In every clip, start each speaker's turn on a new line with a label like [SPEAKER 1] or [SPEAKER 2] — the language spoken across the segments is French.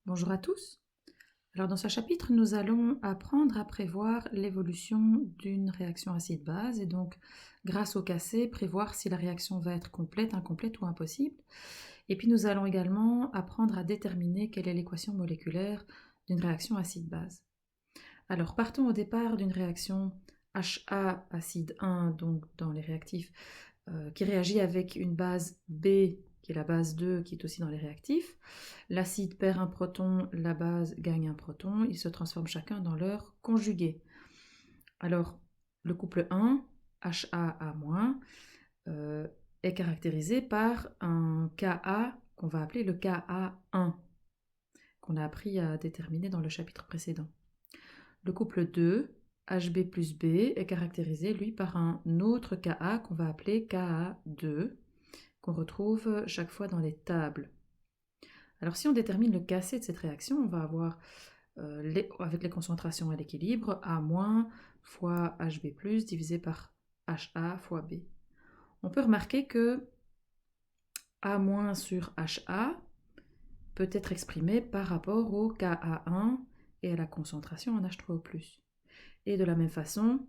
[SPEAKER 1] Bonjour à tous. Alors dans ce chapitre, nous allons apprendre à prévoir l'évolution d'une réaction acide-base et donc grâce au cassé, prévoir si la réaction va être complète, incomplète ou impossible. Et puis nous allons également apprendre à déterminer quelle est l'équation moléculaire d'une réaction acide-base. Alors partons au départ d'une réaction HA acide 1, donc dans les réactifs, qui réagit avec une base B qui est la base 2 qui est aussi dans les réactifs. L'acide perd un proton, la base gagne un proton, ils se transforment chacun dans leur conjugué. Alors le couple 1, HAA-, est caractérisé par un Ka qu'on va appeler le Ka1, qu'on a appris à déterminer dans le chapitre précédent. Le couple 2, HB plus B, est caractérisé, lui, par un autre Ka qu'on va appeler Ka2, qu'on retrouve chaque fois dans les tables. Alors si on détermine le cassé de cette réaction, on va avoir, avec les concentrations à l'équilibre, A- fois HB+, divisé par HA fois B. On peut remarquer que A- sur HA peut être exprimé par rapport au Ka1 et à la concentration en H3O+. Et de la même façon,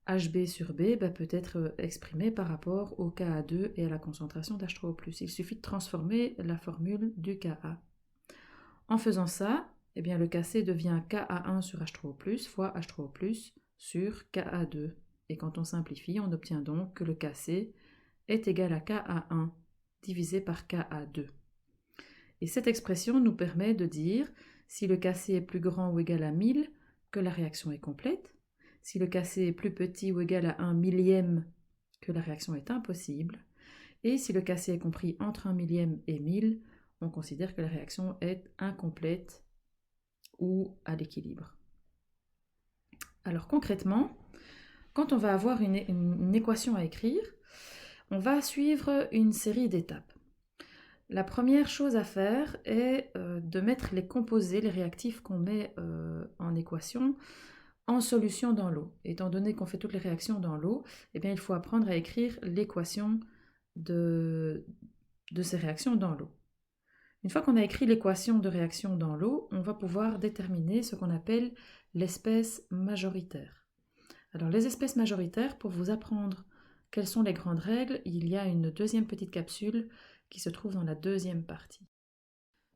[SPEAKER 1] HB sur B peut être exprimé par rapport au Ka2 et à la concentration d'H3O+. Il suffit de transformer la formule du Ka. En faisant ça, eh bien, le Kc devient Ka1 sur H3O+, fois H3O+, sur Ka2. Et quand on simplifie, on obtient donc que le Kc est égal à Ka1 divisé par Ka2. Et cette expression nous permet de dire si le Kc est plus grand ou égal à 1000, que la réaction est complète. Si le Kc est plus petit ou égal à 1 millième, que la réaction est impossible. Et si le Kc est compris entre 1 millième et 1000, on considère que la réaction est incomplète ou à l'équilibre. Alors concrètement, quand on va avoir une équation à écrire, on va suivre une série d'étapes. La première chose à faire est de mettre les composés, les réactifs qu'on met en équation, en solution dans l'eau. Étant donné qu'on fait toutes les réactions dans l'eau, eh bien, il faut apprendre à écrire l'équation de ces réactions dans l'eau. Une fois qu'on a écrit l'équation de réaction dans l'eau, on va pouvoir déterminer ce qu'on appelle l'espèce majoritaire. Alors les espèces majoritaires, pour vous apprendre quelles sont les grandes règles, il y a une deuxième petite capsule qui se trouve dans la deuxième partie.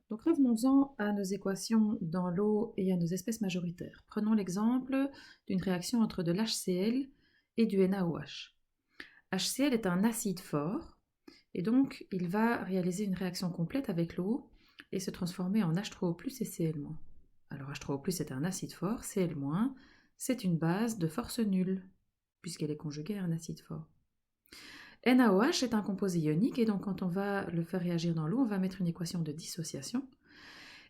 [SPEAKER 1] Donc revenons-en à nos équations dans l'eau et à nos espèces majoritaires. Prenons l'exemple d'une réaction entre de l'HCl et du NaOH. HCl est un acide fort et donc il va réaliser une réaction complète avec l'eau et se transformer en H3O+ et Cl-. Alors H3O+ est un acide fort, Cl-, c'est une base de force nulle puisqu'elle est conjuguée à un acide fort. NaOH est un composé ionique et donc quand on va le faire réagir dans l'eau, on va mettre une équation de dissociation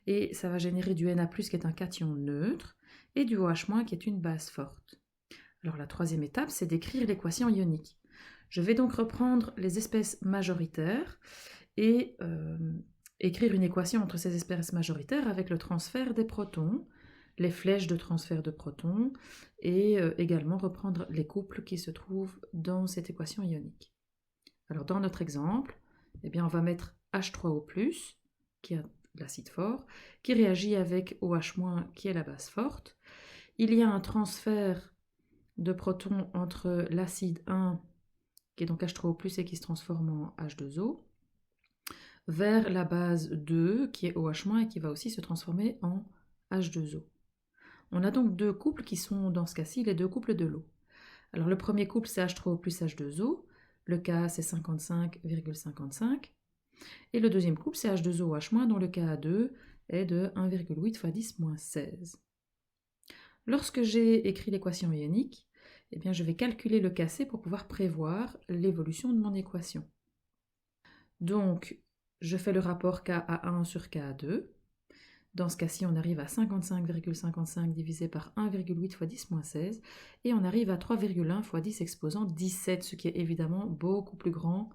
[SPEAKER 1] et ça va générer du Na+, qui est un cation neutre, et du OH- qui est une base forte. Alors la troisième étape, c'est d'écrire l'équation ionique. Je vais donc reprendre les espèces majoritaires et écrire une équation entre ces espèces majoritaires avec le transfert des protons, les flèches de transfert de protons, et également reprendre les couples qui se trouvent dans cette équation ionique. Alors dans notre exemple, eh bien, on va mettre H3O+, qui est l'acide fort, qui réagit avec OH- qui est la base forte. Il y a un transfert de protons entre l'acide 1, qui est donc H3O+, et qui se transforme en H2O, vers la base 2, qui est OH- et qui va aussi se transformer en H2O. On a donc deux couples qui sont, dans ce cas-ci, les deux couples de l'eau. Alors le premier couple, c'est H3O plus H2O, le Ka c'est 55,55, et le deuxième couple, c'est H2OH-, dont le Ka2 est de 1,8 fois 10 moins 16. Lorsque j'ai écrit l'équation ionique, eh bien, je vais calculer le Kc pour pouvoir prévoir l'évolution de mon équation. Donc, je fais le rapport Ka1 sur Ka2. Dans ce cas-ci, on arrive à 55,55 divisé par 1,8 fois 10 moins 16, et on arrive à 3,1 fois 10 exposant 17, ce qui est évidemment beaucoup plus grand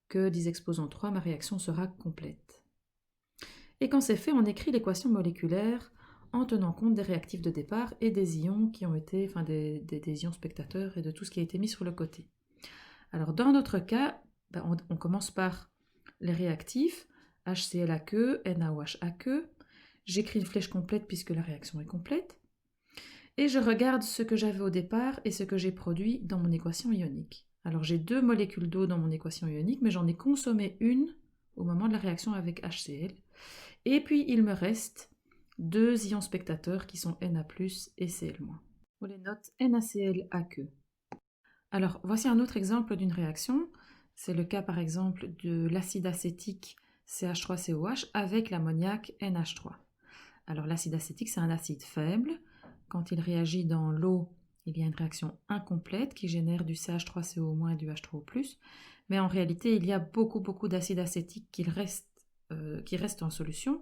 [SPEAKER 1] que 10 exposant 3, ma réaction sera complète. Et quand c'est fait, on écrit l'équation moléculaire en tenant compte des réactifs de départ et des ions qui ont été, enfin des ions spectateurs et de tout ce qui a été mis sur le côté. Alors dans notre cas, on commence par les réactifs, HCl aqueux, NaOH aqueux. J'écris une flèche complète puisque la réaction est complète. Et je regarde ce que j'avais au départ et ce que j'ai produit dans mon équation ionique. Alors j'ai 2 molécules d'eau dans mon équation ionique, mais j'en ai consommé une au moment de la réaction avec HCl. Et puis il me reste 2 ions spectateurs qui sont Na+, et Cl-. On les note NaCl aqueux. Alors voici un autre exemple d'une réaction. C'est le cas par exemple de l'acide acétique CH3COH avec l'ammoniac NH3. Alors l'acide acétique, c'est un acide faible. Quand il réagit dans l'eau, il y a une réaction incomplète qui génère du CH3CO- et du H3O+. Mais en réalité, il y a beaucoup d'acide acétique qui reste en solution.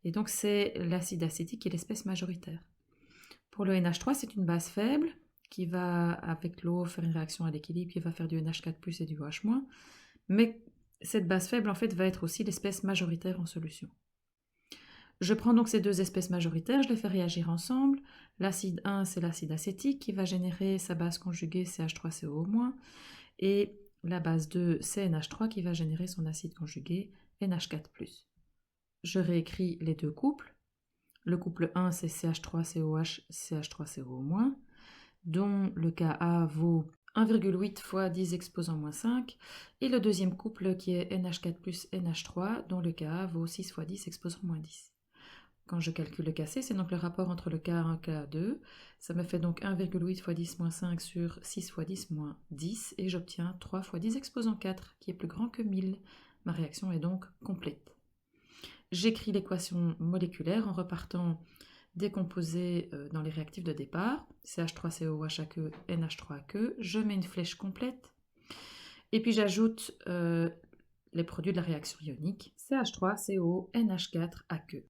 [SPEAKER 1] Et donc c'est l'acide acétique qui est l'espèce majoritaire. Pour le NH3, c'est une base faible qui va, avec l'eau, faire une réaction à l'équilibre, qui va faire du NH4+, et du OH-. Mais cette base faible, en fait, va être aussi l'espèce majoritaire en solution. Je prends donc ces 2 espèces majoritaires, je les fais réagir ensemble. L'acide 1, c'est l'acide acétique qui va générer sa base conjuguée CH3CO-, et la base 2, c'est NH3 qui va générer son acide conjugué NH4+. Je réécris les 2 couples. Le couple 1, c'est CH3COH, CH3CO-, dont le Ka vaut 1,8 fois 10 exposant -5, et le deuxième couple qui est NH4+, NH3, dont le Ka vaut 6 fois 10 exposant -10. Quand je calcule le Kc, c'est donc le rapport entre le Ka1 et Ka2. Ça me fait donc 1,8 fois 10 moins 5 sur 6 fois 10 moins 10, et j'obtiens 3 fois 10 exposant 4, qui est plus grand que 1000. Ma réaction est donc complète. J'écris l'équation moléculaire en repartant des composés dans les réactifs de départ, CH3COH aqueux, NH3 aqueux. Je mets une flèche complète, et puis j'ajoute les produits de la réaction ionique, CH3CO, NH4 aqueux.